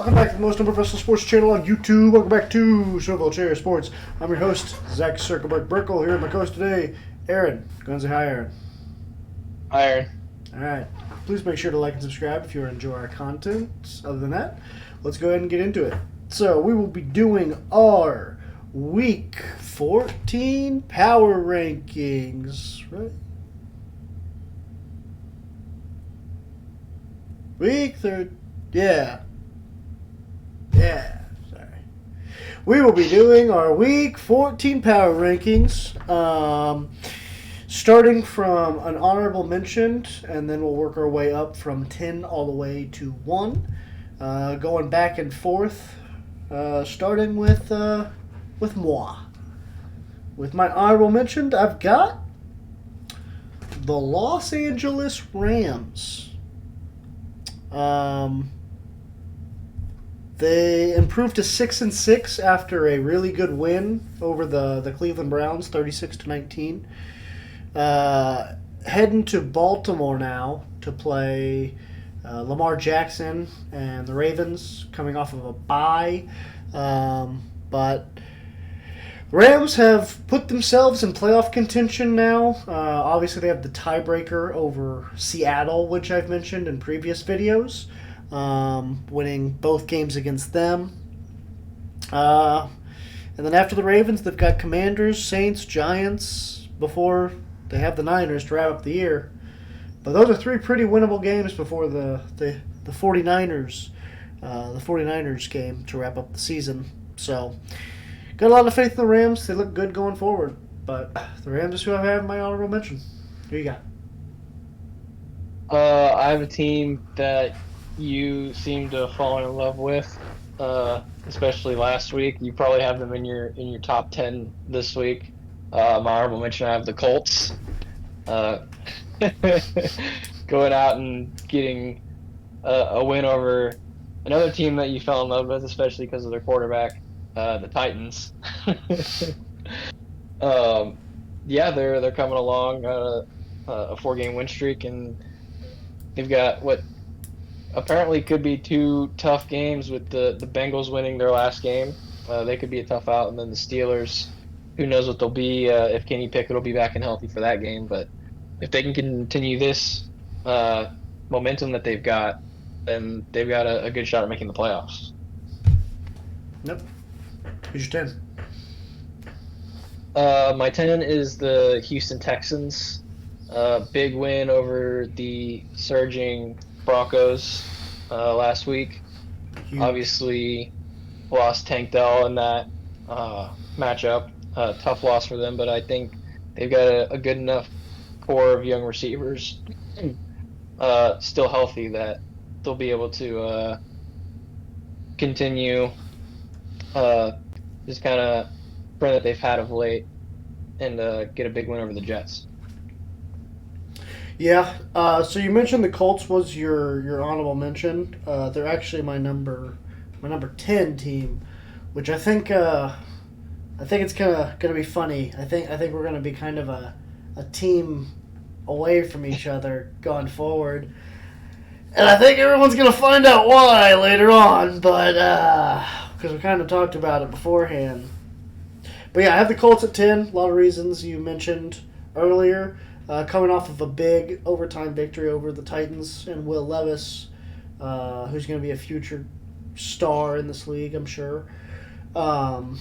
Welcome back to the most number professional sports channel on YouTube. Welcome back to Swivel Chair Sports. I'm your host, Zach Circleberg Burkle, here with my co-host today, Aaron. Go and say hi, Aaron. Hi, Aaron. All right. Please make sure to like and subscribe if you enjoy our content. Other than that, let's go ahead and get into it. So we will be doing our Week 14 Power Rankings, right? Week 13. Yeah. Sorry. We will be doing our Week 14 Power Rankings, starting from an honorable mention, and then we'll work our way up from 10 all the way to 1, going back and forth, starting with moi. With my honorable mention, I've got the Los Angeles Rams. They improved to 6-6 after a really good win over the Cleveland Browns, 36-19. Heading to Baltimore now to play Lamar Jackson and the Ravens, coming off of a bye. But Rams have put themselves in playoff contention now. Obviously, they have the tiebreaker over Seattle, which I've mentioned in previous videos. Winning both games against them. And then after the Ravens, they've got Commanders, Saints, Giants before they have the Niners to wrap up the year. But those are three pretty winnable games before the 49ers, the 49ers game to wrap up the season. So, got a lot of faith in the Rams. They look good going forward. But the Rams is who I have in my honorable mention. Who you got? I have a team that you seem to have fallen in love with, especially last week. You probably have them in your top 10 this week. My honorable mention, I have the Colts. Going out and getting a win over another team that you fell in love with, especially because of their quarterback, the Titans. They're coming along a 4-game win streak, and they've got what apparently could be 2 tough games with the Bengals winning their last game. They could be a tough out, and then the Steelers, who knows what they'll be if Kenny Pickett will be back and healthy for that game. But if they can continue this momentum that they've got, then they've got a good shot at making the playoffs. Yep. Who's your 10? My 10 is the Houston Texans. Big win over the surging Broncos last week. Huge. Obviously lost Tank Dell in that matchup. Tough loss for them, but I think they've got a good enough core of young receivers still healthy that they'll be able to continue just kind of trend that they've had of late and get a big win over the Jets. Yeah, so you mentioned the Colts was your honorable mention. They're actually my number 10 team, which I think it's gonna be funny. I think we're gonna be kind of a team away from each other going forward, and I think everyone's gonna find out why later on. But because we kind of talked about it beforehand. But yeah, I have the Colts at 10. A lot of reasons you mentioned earlier. Coming off of a big overtime victory over the Titans and Will Levis, who's going to be a future star in this league, I'm sure. But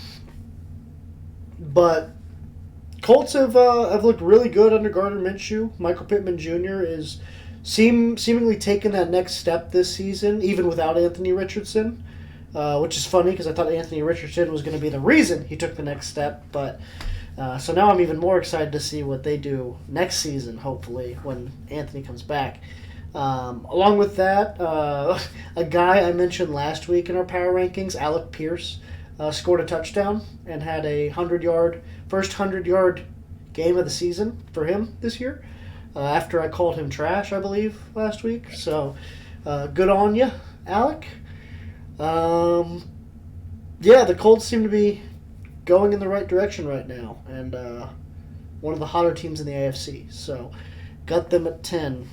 Colts have looked really good under Gardner Minshew. Michael Pittman Jr. is seemingly taking that next step this season, even without Anthony Richardson, which is funny because I thought Anthony Richardson was going to be the reason he took the next step, but... so now I'm even more excited to see what they do next season, hopefully, when Anthony comes back. Along with that, a guy I mentioned last week in our power rankings, Alec Pierce, scored a touchdown and had a first 100-yard game of the season for him this year, after I called him trash, I believe, last week. So, good on you, Alec. The Colts seem to be going in the right direction right now, and one of the hotter teams in the AFC. So, got them at 10.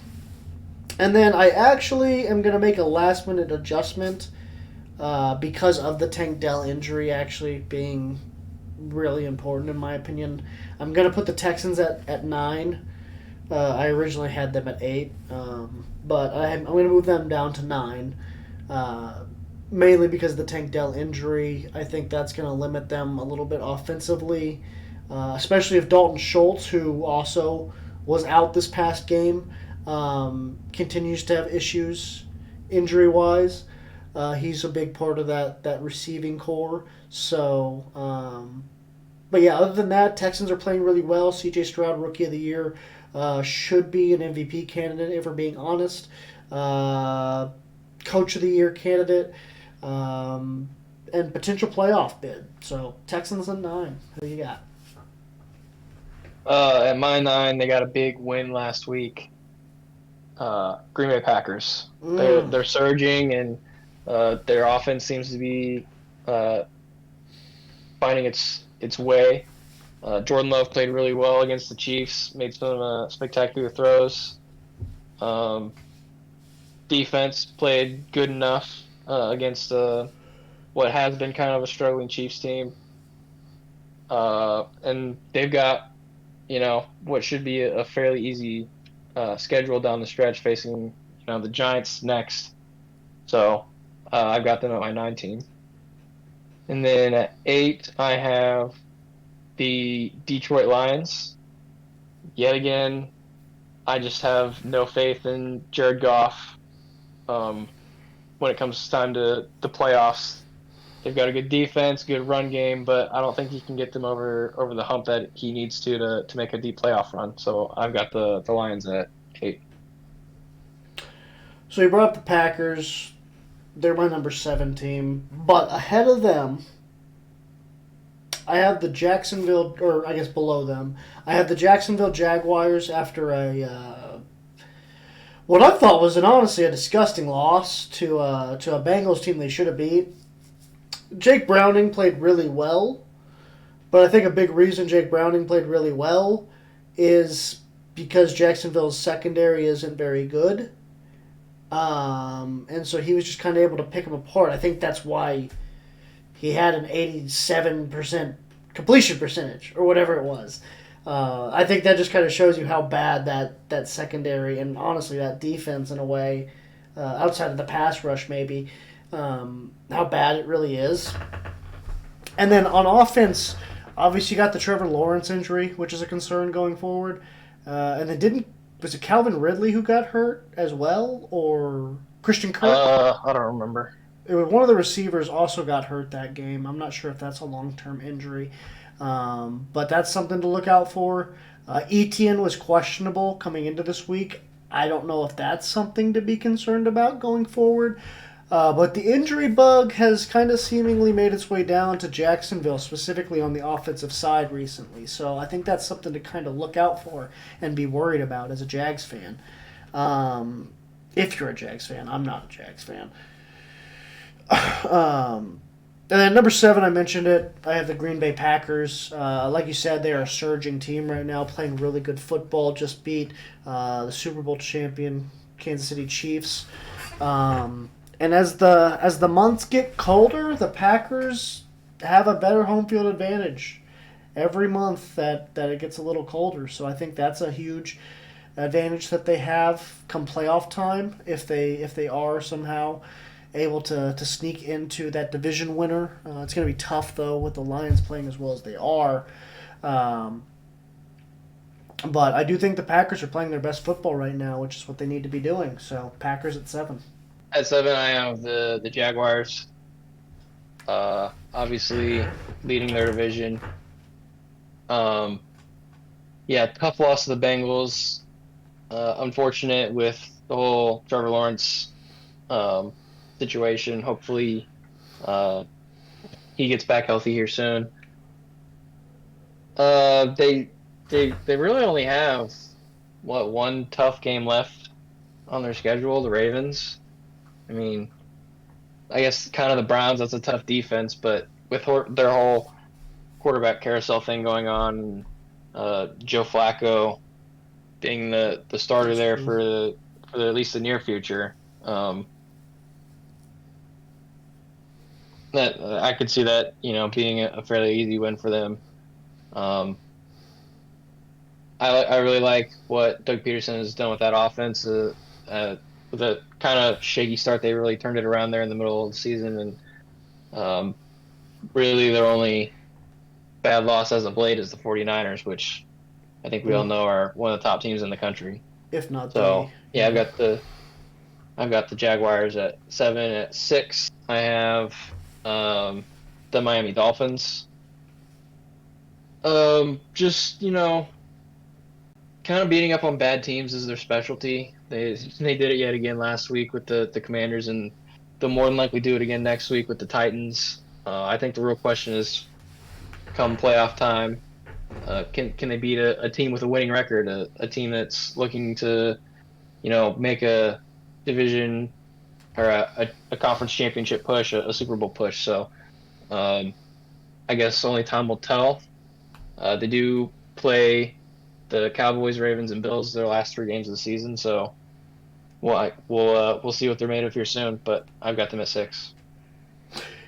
And then I actually am going to make a last-minute adjustment because of the Tank Dell injury actually being really important in my opinion. I'm gonna put the Texans at 9. I originally had them at 8, but I'm going to move them down to 9. Uh, Mainly because of the Tank Dell injury. I think that's going to limit them a little bit offensively, especially if Dalton Schultz, who also was out this past game, continues to have issues injury wise. He's a big part of that receiving core. So, but yeah, other than that, Texans are playing really well. C.J. Stroud, Rookie of the Year, should be an MVP candidate if we're being honest. Uh, Coach of the Year candidate, um, and potential playoff bid. So Texans at 9. Who you got? At my 9, they got a big win last week. Green Bay Packers. They're Mm. they're surging, and their offense seems to be uh, finding its way. Jordan Love played really well against the Chiefs, made some spectacular throws. Um, Defense played good enough against what has been kind of a struggling Chiefs team. And they've got, what should be a fairly easy schedule down the stretch facing, the Giants next. So I've got them at my 9 team. And then at 8, I have the Detroit Lions. Yet again, I just have no faith in Jared Goff um, when it comes time to the playoffs. They've got a good defense, good run game, but I don't think he can get them over the hump that he needs to make a deep playoff run. So I've got the Lions at 8. So you brought up the Packers. They're my number 7 team, but ahead of them, I have the Jacksonville, or I guess below them, I have the Jacksonville Jaguars after what I thought was honestly a disgusting loss to a Bengals team they should have beat. Jake Browning played really well, but I think a big reason Jake Browning played really well is because Jacksonville's secondary isn't very good. And so he was just kind of able to pick them apart. I think that's why he had an 87% completion percentage or whatever it was. I think that just kind of shows you how bad that secondary and honestly that defense in a way, outside of the pass rush maybe, how bad it really is. And then on offense, obviously you got the Trevor Lawrence injury, which is a concern going forward. And then was it Calvin Ridley who got hurt as well, or Christian Kirk? I don't remember. One of the receivers also got hurt that game. I'm not sure if that's a long term injury, but that's something to look out for. Etienne was questionable coming into this week. I don't know if that's something to be concerned about going forward. But the injury bug has kind of seemingly made its way down to Jacksonville, specifically on the offensive side recently. So I think that's something to kind of look out for and be worried about as a Jags fan. If you're a Jags fan, I'm not a Jags fan. And then number 7, I mentioned it. I have the Green Bay Packers. Like you said, they are a surging team right now, playing really good football. Just beat the Super Bowl champion Kansas City Chiefs. And as the months get colder, the Packers have a better home field advantage every month that it gets a little colder. So I think that's a huge advantage that they have come playoff time if they are somehow able to sneak into that division winner. It's going to be tough though with the Lions playing as well as they are. But I do think the Packers are playing their best football right now, which is what they need to be doing. So Packers at 7. At 7, I have the Jaguars. Obviously leading their division. Yeah, tough loss to the Bengals. Unfortunate with the whole Trevor Lawrence situation. Hopefully, he gets back healthy here soon. They really only have one tough game left on their schedule. The Ravens. I mean, I guess kind of the Browns. That's a tough defense, but with their whole quarterback carousel thing going on, Joe Flacco being the starter That's there true. for at least the near future. that I could see that being a fairly easy win for them. Um, I really like what Doug Peterson has done with that offense. With a kind of shaky start, they really turned it around there in the middle of the season, and really their only bad loss as of late is the 49ers, which I think we all Ooh, know are one of the top teams in the country. if not the, So yeah, yeah. I've got the Jaguars at 7. At 6, I have um, the Miami Dolphins. Just kind of beating up on bad teams is their specialty. They did it yet again last week with the Commanders, and they'll more than likely do it again next week with the Titans. I think the real question is, come playoff time, can they beat a team with a winning record, a team that's looking to make a division or a conference championship push, a Super Bowl push. So um, I guess only time will tell. They do play the Cowboys, Ravens, and Bills their last 3 games of the season, so we'll see what they're made of here soon. But I've got them at 6.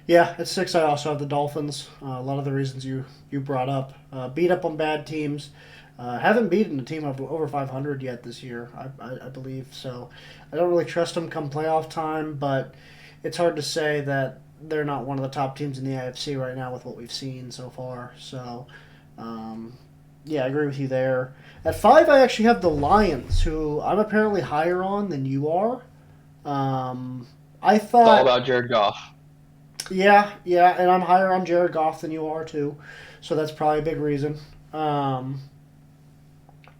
Yeah, at 6, I also have the Dolphins. A lot of the reasons you brought up. Beat up on bad teams. Haven't beaten a team of over 500 yet this year, I believe. So I don't really trust them come playoff time, but it's hard to say that they're not one of the top teams in the AFC right now with what we've seen so far. So, um, yeah, I agree with you there. At 5, I actually have the Lions, who I'm apparently higher on than you are. I It's all thought about Jared Goff. yeah, yeah, and I'm higher on Jared Goff than you are too, so that's probably a big reason. Um,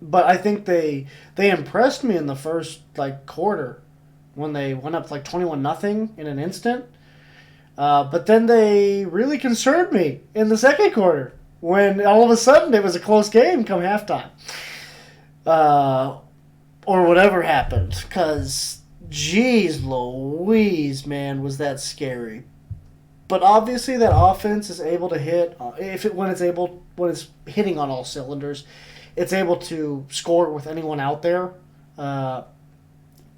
but I think they impressed me in the first quarter when they went up 21-0 in an instant. But then they really concerned me in the second quarter when all of a sudden it was a close game come halftime, uh, or whatever happened. Cause, geez, Louise, man, was that scary. But obviously, that offense is able to hit if it when it's hitting on all cylinders, it's able to score with anyone out there. Uh,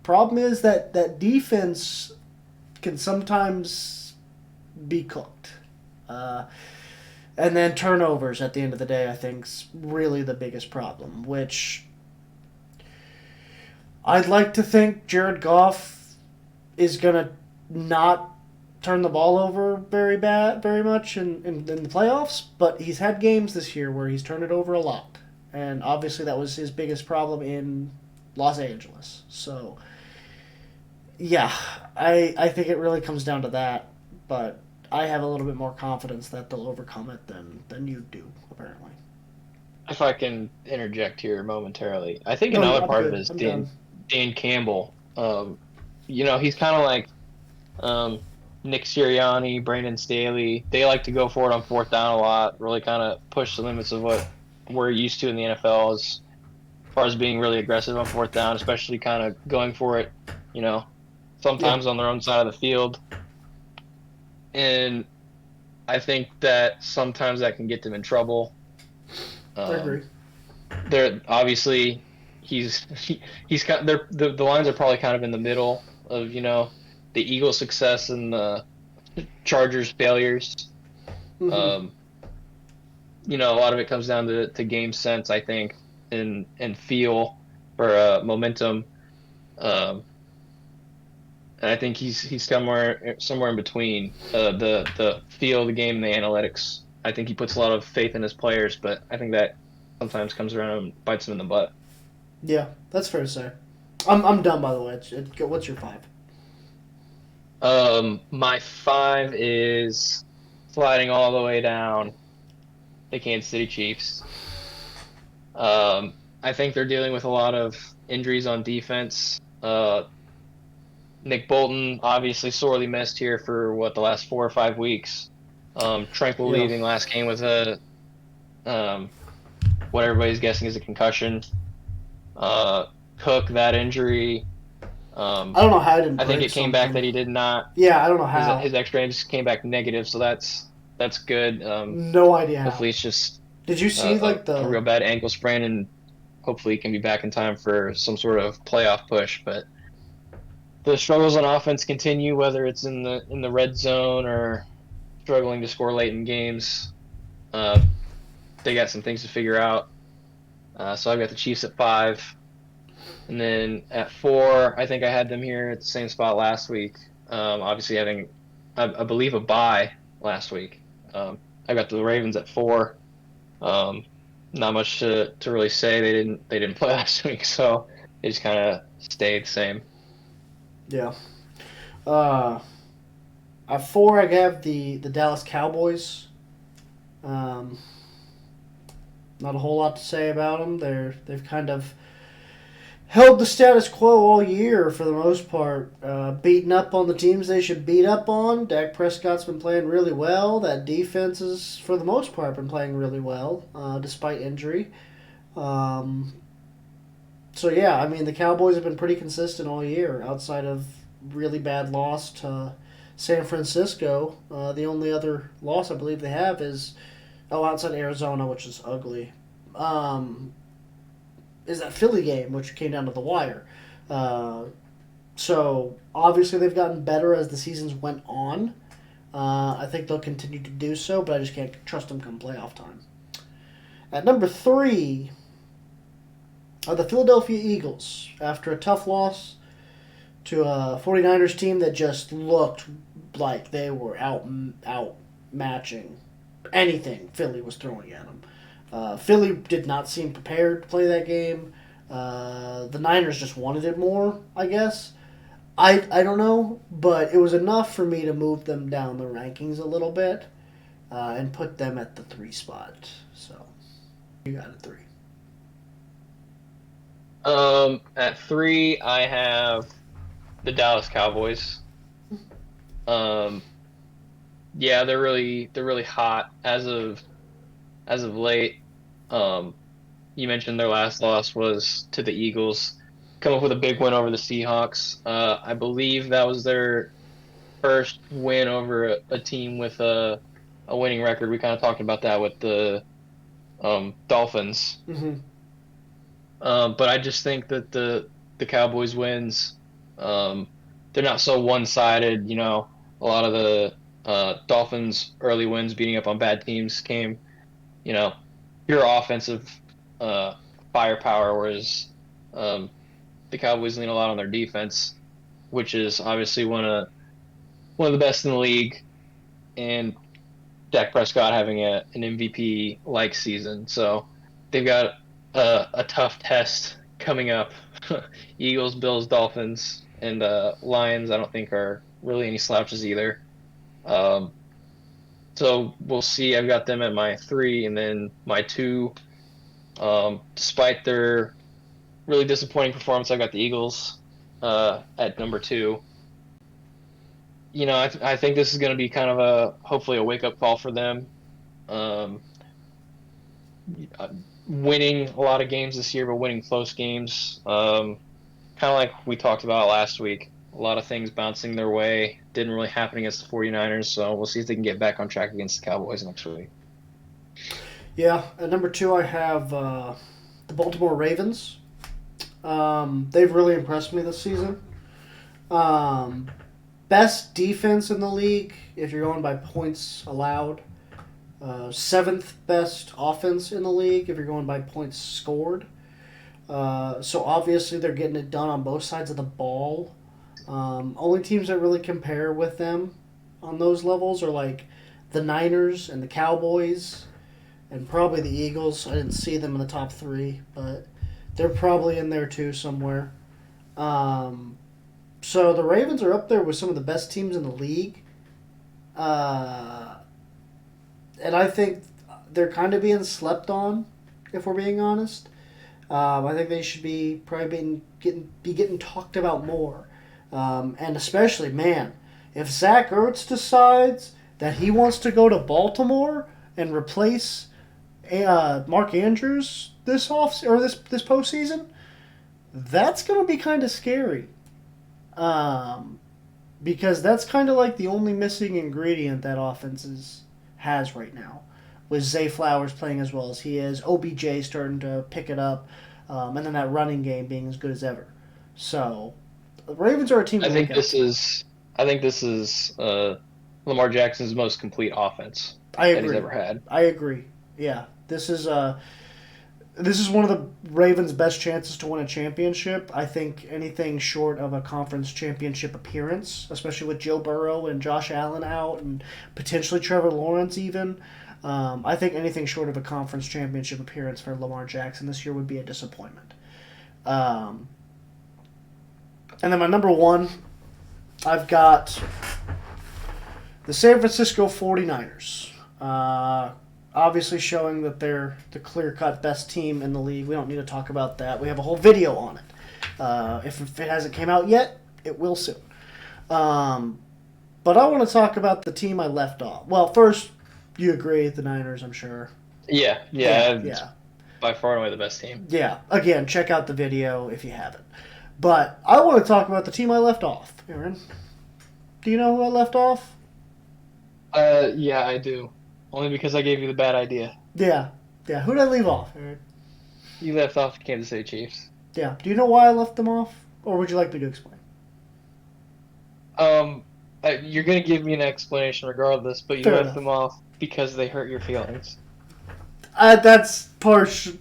Problem is that defense can sometimes be cooked, uh, and then turnovers at the end of the day, I think's really the biggest problem. Which I'd like to think Jared Goff is gonna not turn the ball over very much in the playoffs, but he's had games this year where he's turned it over a lot. And obviously that was his biggest problem in Los Angeles. So yeah, I think it really comes down to that, but I have a little bit more confidence that they'll overcome it than you do, apparently. If I can interject here momentarily, I think No, another I'm part of it good. is I'm done. Dan Campbell. He's kind of like um, Nick Sirianni, Brandon Staley. They like to go for it on fourth down a lot. Really kind of push the limits of what we're used to in the NFL as far as being really aggressive on fourth down, especially kind of going for it. You know, Yeah, sometimes on their own side of the field, and I think that sometimes that can get them in trouble. I Um, agree. they're obviously he's kind the lines are probably kind of in the middle of the Eagles' success and the Chargers' failures. Hmm. Um, a lot of it comes down to game sense, I think, and feel for momentum. Um, and I think he's somewhere in between the feel of the game and the analytics. I think he puts a lot of faith in his players, but I think that sometimes comes around and bites him in the butt. Yeah, that's fair to say. I'm done, by the way. What's your 5? My 5 is sliding all the way down the Kansas City Chiefs. I think they're dealing with a lot of injuries on defense. Nick Bolton obviously sorely missed here for the last 4 or 5 weeks. Tranquil Yeah. leaving last game with um, what everybody's guessing is a concussion. Uh, Cook, that injury. I don't know how I didn't I think break it came back something. that he did not. Yeah, I don't know how. His X-rays came back negative, so that's good. No idea how. Hopefully it's just Did you see a the? real bad ankle sprain, and hopefully he can be back in time for some sort of playoff push. But the struggles on offense continue, whether it's in the red zone or struggling to score late in games. Uh, they got some things to figure out. So I've got the Chiefs at 5. And then at 4, I think I had them here at the same spot last week. Obviously having, I believe, a bye last week. I got the Ravens at 4. Um, Not much to really say. They didn't play last week, so they just kind of stayed the same. Yeah. Uh, at 4, I have the Dallas Cowboys. Um, Not a whole lot to say about them. They've kind of held the status quo all year for the most part, beating up on the teams they should beat up on. Dak Prescott's been playing really well. That defense has, for the most part, been playing really well, despite injury. Um, so yeah, I mean the Cowboys have been pretty consistent all year, outside of really bad loss to San Francisco. The only other loss I believe they have is outside Arizona, which is ugly. Um, is that Philly game, which came down to the wire. Uh, so obviously they've gotten better as the seasons went on. I think they'll continue to do so, but I just can't trust them come playoff time. At number 3 are the Philadelphia Eagles. After a tough loss to a 49ers team that just looked like they were out matching anything Philly was throwing at them. Philly did not seem prepared to play that game. The Niners just wanted it more, I guess. I don't know, but it was enough for me to move them down the rankings a little bit and put them at the 3 spot. So you got a 3. At 3, I have the Dallas Cowboys. Um, yeah, they're really hot as of late. Um, you mentioned their last loss was to the Eagles. Come up with a big win over the Seahawks. I believe that was their first win over a team with a winning record. We kind of talked about that with the Dolphins. Mm-hmm. But I just think that the Cowboys wins. Um, they're not so one-sided. A lot of the Dolphins' early wins beating up on bad teams came, you know, pure offensive uh, firepower, whereas um, the Cowboys lean a lot on their defense, which is obviously one of the best in the league, and Dak Prescott having an MVP like season. So they've got a tough test coming up. Eagles, Bills, Dolphins, and Lions. I don't think are really any slouches either. Um, so we'll see. I've got them at my 3, and then my 2. Despite their really disappointing performance, I got the Eagles at number 2. I think this is going to be kind of hopefully a wake up call for them. Um, Winning a lot of games this year, but winning close games. Kind of like we talked about last week. A lot of things bouncing their way. Didn't really happen against the 49ers, so we'll see if they can get back on track against the Cowboys next week. Yeah, at number 2 I have the Baltimore Ravens. They've really impressed me this season. Um, Best defense in the league if you're going by points allowed. 7th best offense in the league if you're going by points scored. So obviously they're getting it done on both sides of the ball. Only teams that really compare with them on those levels are like the Niners and the Cowboys and probably the Eagles. I didn't see them in the top 3, but they're probably in there too somewhere. Um, so the Ravens are up there with some of the best teams in the league. Uh, and I think they're kind of being slept on, if we're being honest. I think they should be probably getting talked about more. And especially, man, if Zach Ertz decides that he wants to go to Baltimore and replace Mark Andrews this postseason, that's gonna be kind of scary. Um, because that's kind of like the only missing ingredient that has right now. With Zay Flowers playing as well as he is, OBJ starting to pick it up, and then that running game being as good as ever. So, the Ravens are a team to I look think out this for. is I think this is Lamar Jackson's most complete offense I that he's agree. ever had. I agree. Yeah, this is one of the Ravens' best chances to win a championship. I think anything short of a conference championship appearance, especially with Joe Burrow and Josh Allen out, and potentially Trevor Lawrence even. I think anything short of a conference championship appearance for Lamar Jackson this year would be a disappointment. Um, and then my number one, I've got the San Francisco 49ers. Obviously showing that they're the clear-cut best team in the league. We don't need to talk about that. We have a whole video on it. If it hasn't came out yet, it will soon. But I want to talk about the team I left off. Well, first, you agree, the Niners, I'm sure. Yeah, Yeah. by far and away the best team. Yeah. Again, check out the video if you haven't. But I want to talk about the team I left off. Aaron, do you know who I left off? Yeah, I do. Only because I gave you the bad idea. Yeah. Yeah. Who did I leave off, Aaron? You left off the Kansas City Chiefs. Yeah. Do you know why I left them off? Or would you like me to explain? You're gonna give me an explanation regardless, but you Fair left enough. them off because they hurt your feelings. That's partial.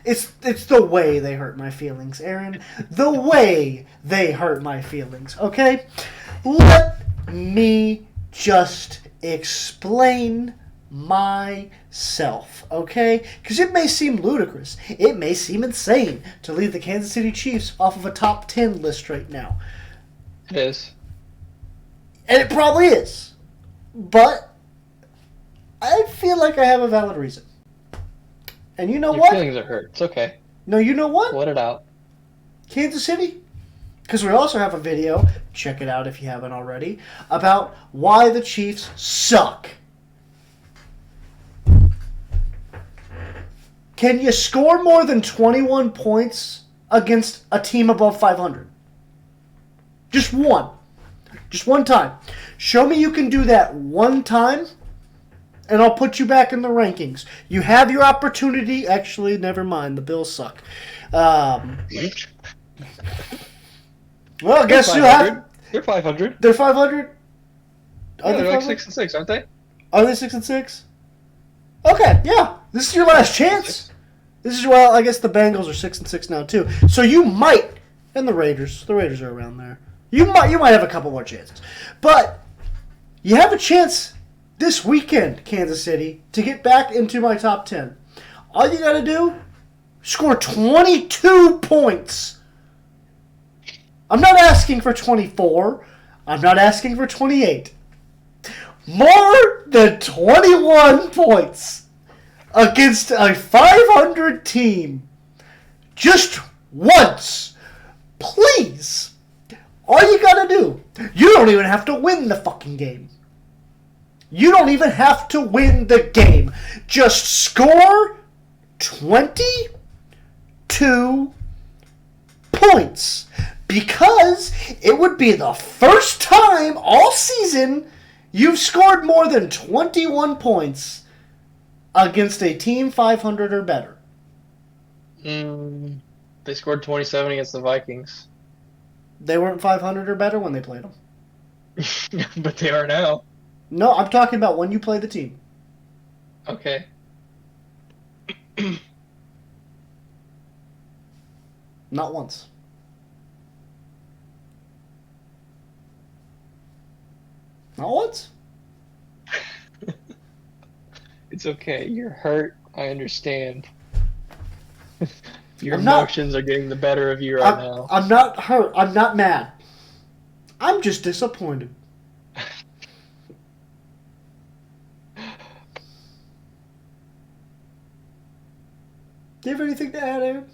It's the way they hurt my feelings, Aaron. The way they hurt my feelings. Okay, let me just explain myself. Okay, because it may seem ludicrous, it may seem insane to leave the Kansas City Chiefs off of a top 10 list right now, It is. and it probably is. But I feel like I have a valid reason. And you know Your what? feelings are hurt. It's okay. No, you know what? Let it out. Kansas City? Because we also have a video, check it out if you haven't already, about why the Chiefs suck. Can you score more than 21 points against a team above 500? Just one. Just one time. Show me you can do that one time, and I'll put you back in the rankings. You have your opportunity. Actually, never mind. The Bills suck. Well, I guess you'll have. They're 500. They're 500. Yeah, they're like 6-6, aren't they? Are they 6-6? Okay, yeah. This is your last chance. This is, well, I guess the Bengals are 6-6 now too. So you might, and the Raiders are around there. You might have a couple more chances, but you have a chance this weekend, Kansas City, to get back into my top 10. All you got to do, score 22 points. I'm not asking for 24. I'm not asking for 28. More than 21 points against a 500 team. Just once. Please. All you got to do, you don't even have to win the fucking game. You don't even have to win the game. Just score 22 points. Because it would be the first time all season you've scored more than 21 points against a team 500 or better. They scored 27 against the Vikings. They weren't 500 or better when they played them. But they are now. No, I'm talking about when you play the team. Okay. Not once. Not once? It's okay. You're hurt. I understand. Your I'm not- emotions are getting the better of you right now. I'm not hurt. I'm not mad. I'm just disappointed. Do you have anything to add, Aaron?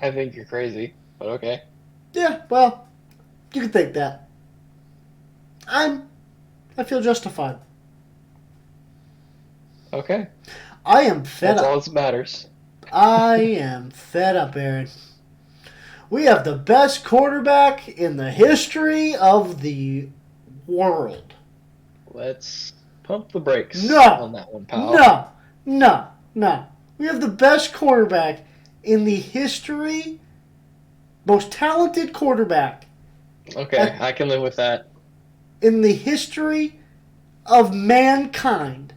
I think you're crazy, but okay. Yeah, well, you can think that. I feel justified. Okay. I am fed That's up. all that matters. I am fed up, Aaron. We have the best quarterback in the history of the world. Let's pump the brakes No. on that one, pal. No. We have the best quarterback in the history, most talented quarterback. Okay, I can live with that. in the history of mankind,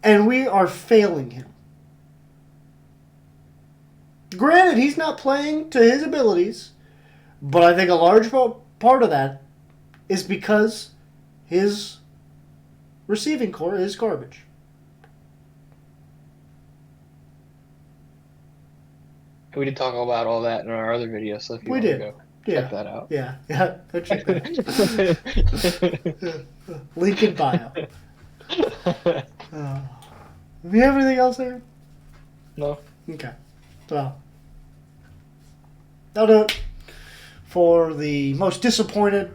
and we are failing him. Granted, he's not playing to his abilities, but I think a large part of that is because his receiving core is garbage. We did talk about all that in our other video, so if you want to go check that out. Yeah, go check that out. Link in bio. Do you have anything else there? No. Okay. Well, that'll do it for the most disappointed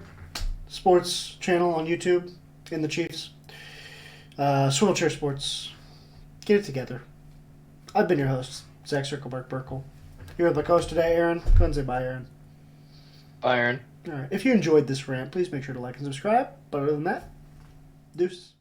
sports channel on YouTube in the Chiefs. Swivel Chair Sports. Get it together. I've been your host, Zach Circleberg Burkle. You're the co-host today, Aaron. Go ahead and say bye, Aaron. Bye, Aaron. All right. If you enjoyed this rant, please make sure to like and subscribe. But other than that, deuces.